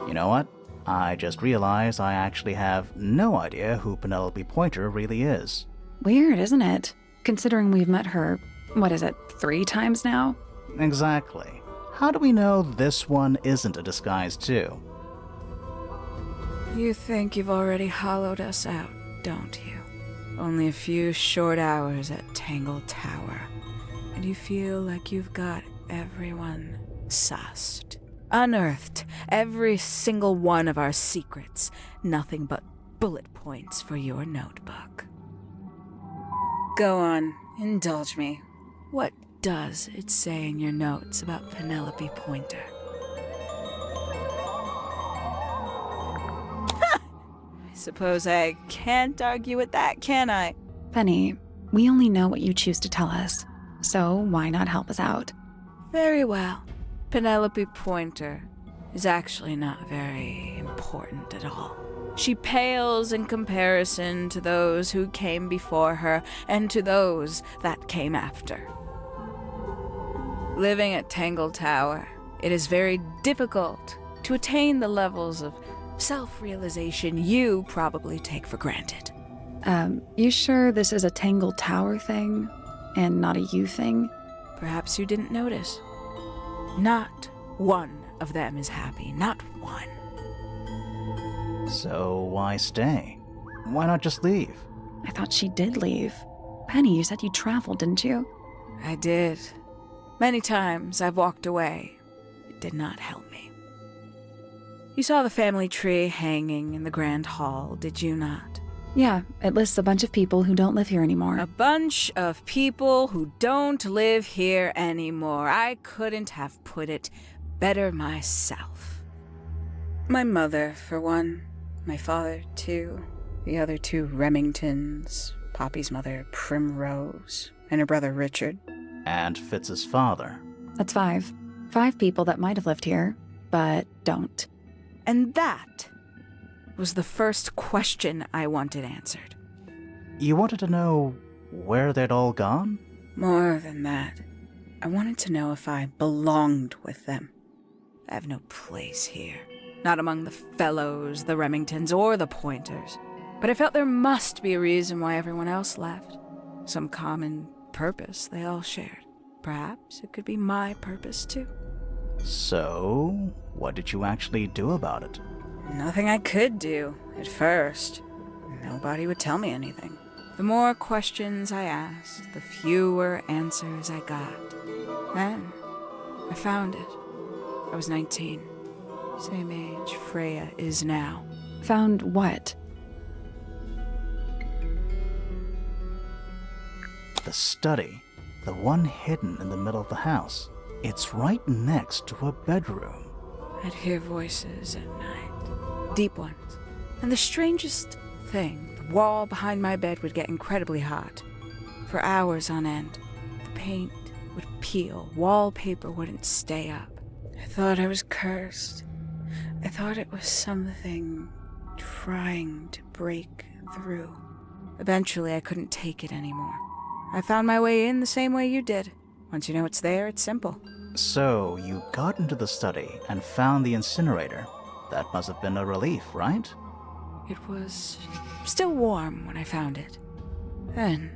You know what? I just realized I actually have no idea who Penelope Pointer really is. Weird, isn't it? Considering we've met her, 3 times now? Exactly. How do we know this one isn't a disguise too? You think you've already hollowed us out, don't you? Only a few short hours at Tangle Tower, and you feel like you've got everyone sussed. Unearthed every single one of our secrets. Nothing but bullet points for your notebook. Go on, indulge me. What does it say in your notes about Penelope Pointer? I suppose I can't argue with that, can I? Penny, we only know what you choose to tell us, so why not help us out? Very well. Penelope Pointer is actually not very important at all. She pales in comparison to those who came before her and to those that came after. Living at Tangle Tower, it is very difficult to attain the levels of self-realization you probably take for granted. You sure this is a Tangle Tower thing and not a you thing? Perhaps you didn't notice. Not one of them is happy, not one. So why stay? Why not just leave? I thought she did leave. Penny, you said you traveled, didn't you? I did. Many times I've walked away. It did not help me. You saw the family tree hanging in the grand hall, did you not? Yeah, it lists a bunch of people who don't live here anymore. A bunch of people who don't live here anymore. I couldn't have put it better myself. My mother, for one. My father, too. The other 2 Remingtons. Poppy's mother, Primrose. And her brother, Richard. And Fitz's father. That's 5. 5 people that might have lived here, but don't. And that was the first question I wanted answered. You wanted to know where they'd all gone? More than that, I wanted to know if I belonged with them. I have no place here. Not among the Fellows, the Remingtons, or the Pointers. But I felt there must be a reason why everyone else left. Some common purpose they all shared. Perhaps it could be my purpose, too. So, what did you actually do about it? Nothing I could do, at first. Nobody would tell me anything. The more questions I asked, the fewer answers I got. Then, I found it. I was 19. Same age Freya is now. Found what? The study. The one hidden in the middle of the house. It's right next to a bedroom. I'd hear voices at night. Deep ones. And the strangest thing, the wall behind my bed would get incredibly hot. For hours on end. The paint would peel. Wallpaper wouldn't stay up. I thought I was cursed. I thought it was something trying to break through. Eventually, I couldn't take it anymore. I found my way in the same way you did. Once you know it's there, it's simple. So, you got into the study and found the incinerator. That must have been a relief, right? It was still warm when I found it. Then,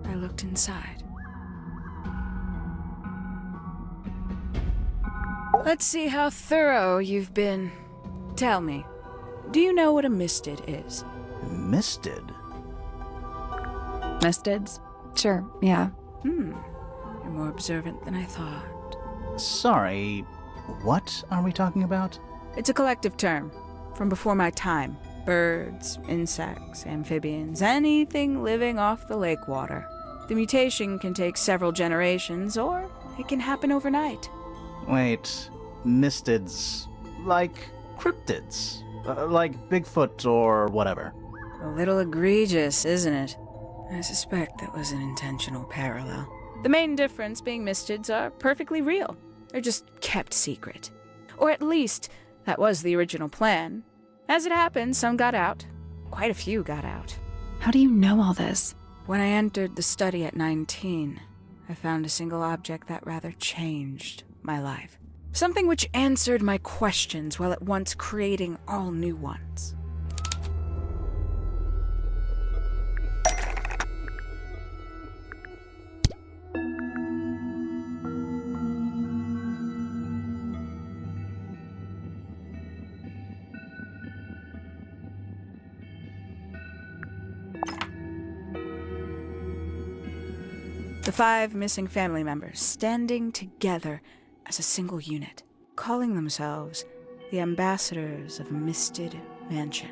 I looked inside. Let's see how thorough you've been. Tell me, do you know what a mistid is? Mistid? Mistids? Sure, yeah. You're more observant than I thought. Sorry, what are we talking about? It's a collective term from before my time. Birds, insects, amphibians, anything living off the lake water. The mutation can take several generations, or it can happen overnight. Wait, mistids, like cryptids, like Bigfoot or whatever. A little egregious, isn't it? I suspect that was an intentional parallel. The main difference being mistids are perfectly real. They're just kept secret. Or at least, that was the original plan. As it happened, some got out. Quite a few got out. How do you know all this? When I entered the study at 19, I found a single object that rather changed my life. Something which answered my questions while at once creating all new ones. The 5 missing family members standing together as a single unit, calling themselves the ambassadors of Misted Mansion.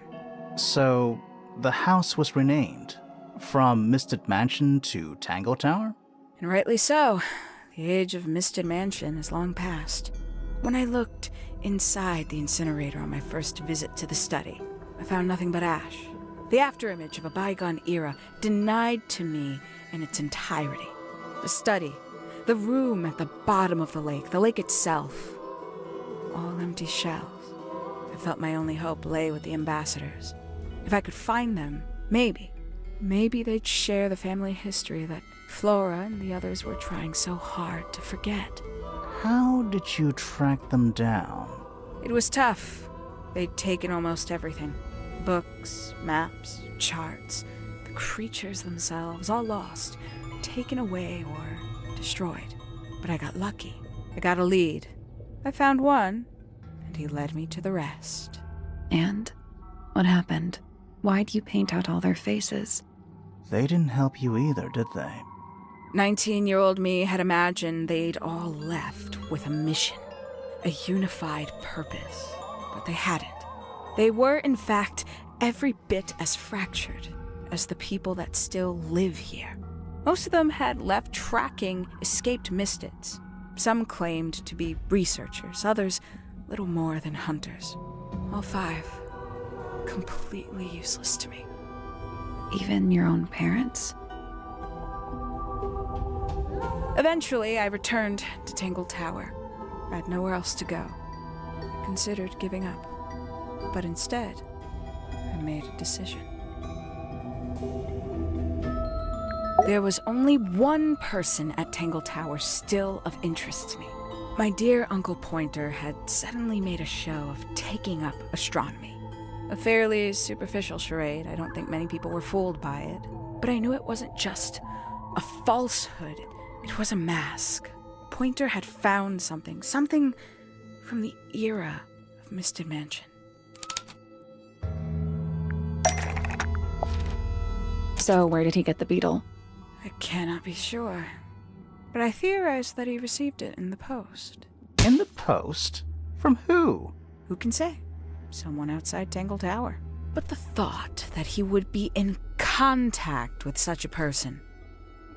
So, the house was renamed from Misted Mansion to Tango Tower? And rightly so. The age of Misted Mansion is long past. When I looked inside the incinerator on my first visit to the study, I found nothing but ash. The afterimage of a bygone era denied to me in its entirety. The study, the room at the bottom of the lake itself, all empty shells. I felt my only hope lay with the ambassadors. If I could find them, maybe they'd share the family history that Flora and the others were trying so hard to forget. How did you track them down? It was tough. They'd taken almost everything. Books, maps, charts, the creatures themselves, all lost. Taken away or destroyed. But I got lucky. I got a lead. I found one, and he led me to the rest. And? What happened? Why'd you paint out all their faces? They didn't help you either, did they? 19-year-old me had imagined they'd all left with a mission, a unified purpose, but they hadn't. They were, in fact, every bit as fractured as the people that still live here. Most of them had left tracking escaped mistids. Some claimed to be researchers, others little more than hunters. All 5 completely useless to me. Even your own parents? Eventually, I returned to Tangle Tower. I had nowhere else to go. I considered giving up. But instead, I made a decision. There was only one person at Tangle Tower still of interest to me. My dear Uncle Pointer had suddenly made a show of taking up astronomy. A fairly superficial charade. I don't think many people were fooled by it. But I knew it wasn't just a falsehood. It was a mask. Pointer had found something from the era of Misted Mansion. So where did he get the beetle? I cannot be sure, but I theorize that he received it in the post. In the post? From who? Who can say? Someone outside Tangle Tower. But the thought that he would be in contact with such a person,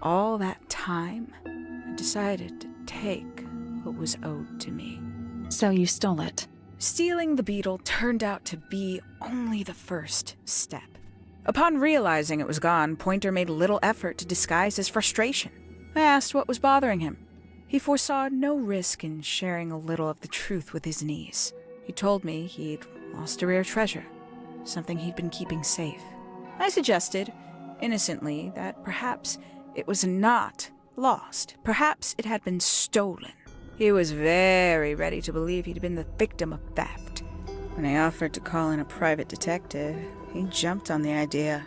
all that time, I decided to take what was owed to me. So you stole it. Stealing the beetle turned out to be only the first step. Upon realizing it was gone, Pointer made little effort to disguise his frustration. I asked what was bothering him. He foresaw no risk in sharing a little of the truth with his niece. He told me he'd lost a rare treasure, something he'd been keeping safe. I suggested, innocently, that perhaps It was not lost. Perhaps it had been stolen. He was very ready to believe he'd been the victim of theft. When I offered to call in a private detective, he jumped on the idea.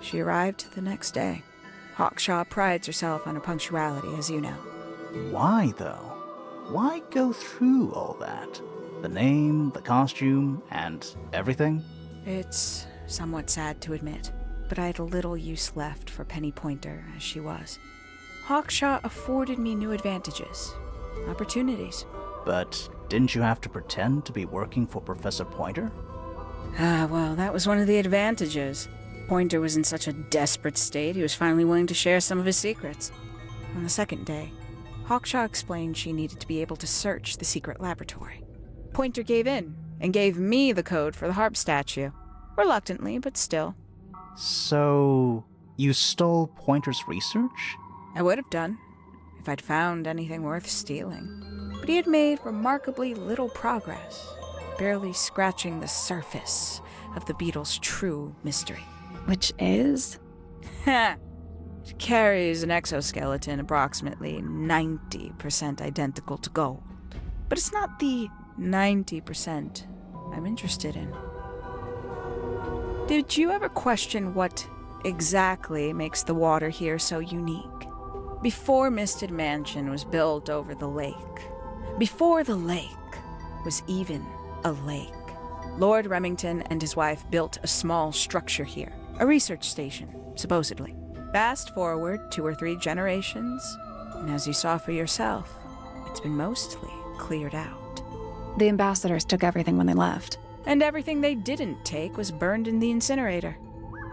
She arrived the next day. Hawkshaw prides herself on her punctuality, as you know. Why, though? Why go through all that? The name, the costume, and everything? It's somewhat sad to admit, but I had little use left for Penny Pointer as she was. Hawkshaw afforded me new advantages, opportunities. But didn't you have to pretend to be working for Professor Pointer? Well, that was one of the advantages. Pointer was in such a desperate state, he was finally willing to share some of his secrets. On the second day, Hawkshaw explained she needed to be able to search the secret laboratory. Pointer gave in and gave me the code for the harp statue. Reluctantly, but still. So, you stole Pointer's research? I would have done, if I'd found anything worth stealing. But he had made remarkably little progress, barely scratching the surface of the beetle's true mystery. Which is? Ha! It carries an exoskeleton approximately 90% identical to gold. But it's not the 90% I'm interested in. Did you ever question what exactly makes the water here so unique? Before Misted Mansion was built over the lake, before the lake was even a lake, Lord Remington and his wife built a small structure here, a research station, supposedly. Fast forward 2 or 3 generations, and as you saw for yourself, it's been mostly cleared out. The ambassadors took everything when they left. And everything they didn't take was burned in the incinerator.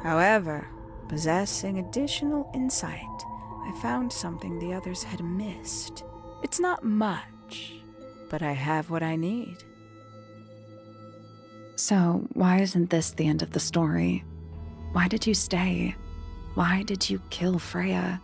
However, possessing additional insight, I found something the others had missed. It's not much, but I have what I need. So, why isn't this the end of the story? Why did you stay? Why did you kill Freya?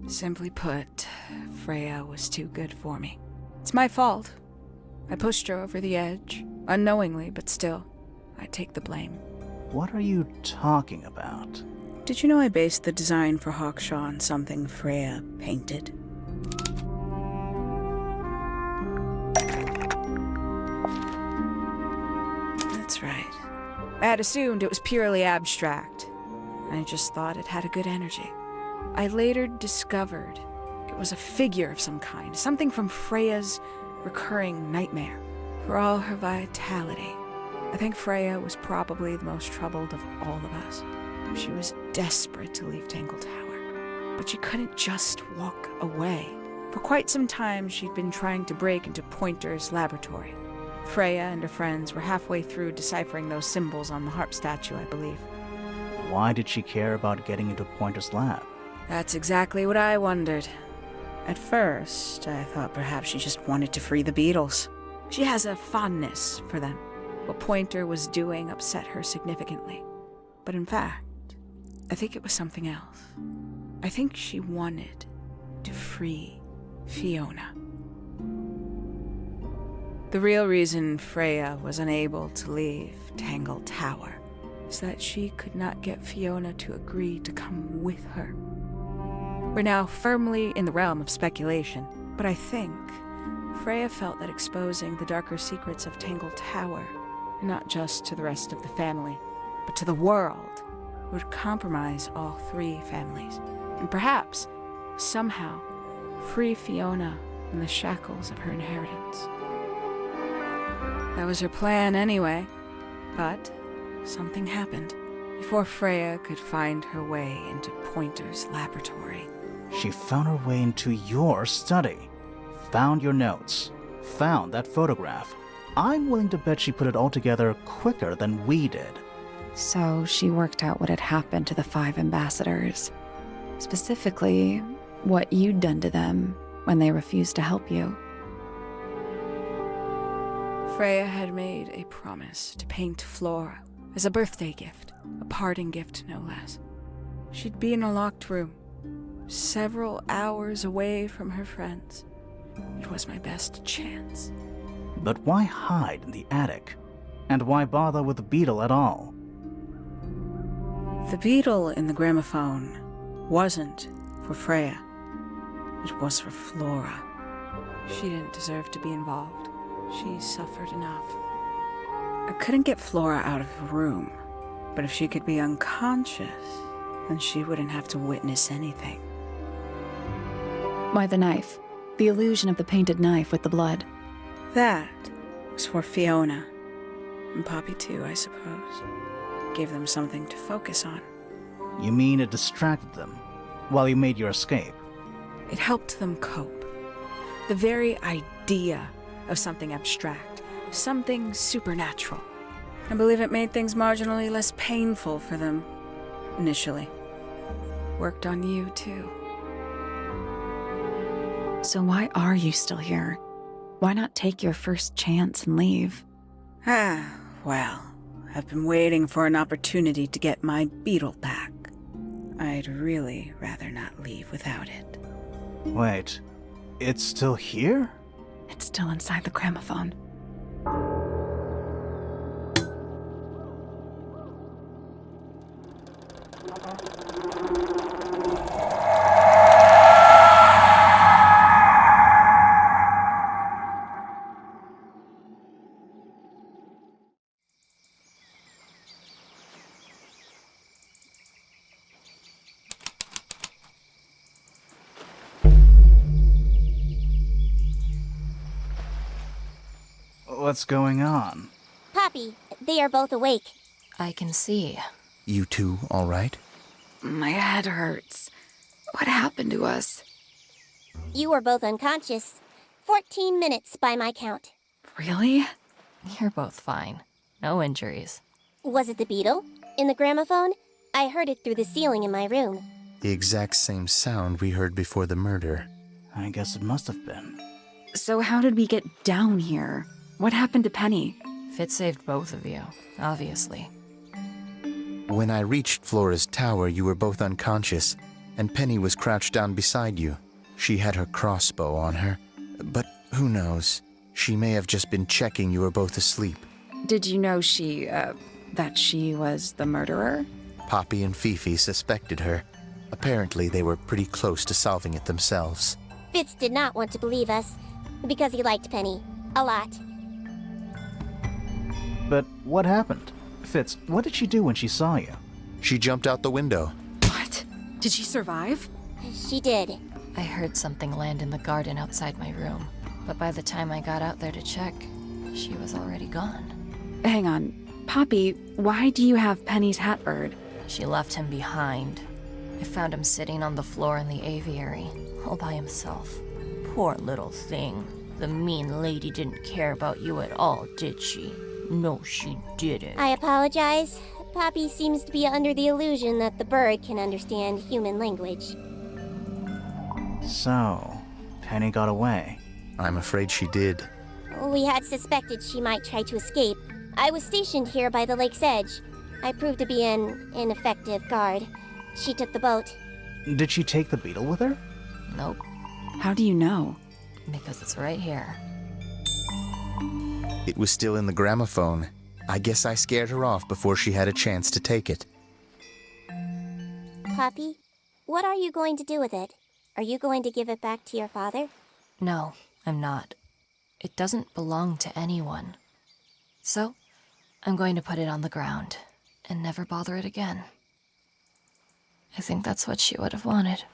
Simply put, Freya was too good for me. It's my fault. I pushed her over the edge, unknowingly, but still, I take the blame. What are you talking about? Did you know I based the design for Hawkshaw on something Freya painted? That's right. I had assumed it was purely abstract. I just thought it had a good energy. I later discovered it was a figure of some kind, something from Freya's recurring nightmare. For all her vitality, I think Freya was probably the most troubled of all of us. She was desperate to leave Tangle Tower, but she couldn't just walk away. For quite some time, she'd been trying to break into Pointer's laboratory. Freya and her friends were halfway through deciphering those symbols on the harp statue, I believe. Why did she care about getting into Pointer's lab? That's exactly what I wondered. At first, I thought perhaps she just wanted to free the beetles. She has a fondness for them. What Pointer was doing upset her significantly. But in fact, I think it was something else. I think she wanted to free Fiona. The real reason Freya was unable to leave Tangle Tower is that she could not get Fiona to agree to come with her. We're now firmly in the realm of speculation, but I think Freya felt that exposing the darker secrets of Tangle Tower, not just to the rest of the family, but to the world, would compromise all 3 families, and perhaps, somehow, free Fiona from the shackles of her inheritance. That was her plan anyway, but something happened. Before Freya could find her way into Pointer's laboratory. She found her way into your study, found your notes, found that photograph. I'm willing to bet she put it all together quicker than we did. So she worked out what had happened to the 5 ambassadors. Specifically, what you'd done to them when they refused to help you. Freya had made a promise to paint Flora as a birthday gift, a parting gift no less. She'd be in a locked room, several hours away from her friends. It was my best chance. But why hide in the attic? And why bother with the beetle at all? The beetle in the gramophone wasn't for Freya. It was for Flora. She didn't deserve to be involved. She suffered enough. I couldn't get Flora out of the room, but if she could be unconscious, then she wouldn't have to witness anything. Why the knife? The illusion of the painted knife with the blood. That was for Fiona. And Poppy too, I suppose. Gave them something to focus on. You mean it distracted them while you made your escape? It helped them cope. The very idea of something abstract, something supernatural. I believe it made things marginally less painful for them, initially. Worked on you, too. So why are you still here? Why not take your first chance and leave? Well, I've been waiting for an opportunity to get my beetle back. I'd really rather not leave without it. Wait, it's still here? It's still inside the gramophone. What's going on? Poppy, they are both awake. I can see. You two all right? My head hurts. What happened to us? You were both unconscious. 14 minutes by my count. Really? You're both fine. No injuries. Was it the beetle? In the gramophone? I heard it through the ceiling in my room. The exact same sound we heard before the murder. I guess it must have been. So how did we get down here? What happened to Penny? Fitz saved both of you, obviously. When I reached Flora's tower, you were both unconscious, and Penny was crouched down beside you. She had her crossbow on her, but who knows? She may have just been checking you were both asleep. Did you know that she was the murderer? Poppy and Fifi suspected her. Apparently, they were pretty close to solving it themselves. Fitz did not want to believe us, because he liked Penny. A lot. But what happened? Fitz, what did she do when she saw you? She jumped out the window. What? Did she survive? She did. I heard something land in the garden outside my room, but by the time I got out there to check, she was already gone. Hang on. Poppy, why do you have Penny's hatbird? She left him behind. I found him sitting on the floor in the aviary, all by himself. Poor little thing. The mean lady didn't care about you at all, did she? No, she didn't. I apologize. Poppy seems to be under the illusion that the bird can understand human language. So, Penny got away. I'm afraid she did. We had suspected she might try to escape. I was stationed here by the lake's edge. I proved to be an ineffective guard. She took the boat. Did she take the beetle with her? Nope, How do you know? because it's right here. It was still in the gramophone. I guess I scared her off before she had a chance to take it. Poppy, what are you going to do with it? Are you going to give it back to your father? No, I'm not. It doesn't belong to anyone. So, I'm going to put it on the ground and never bother it again. I think that's what she would have wanted.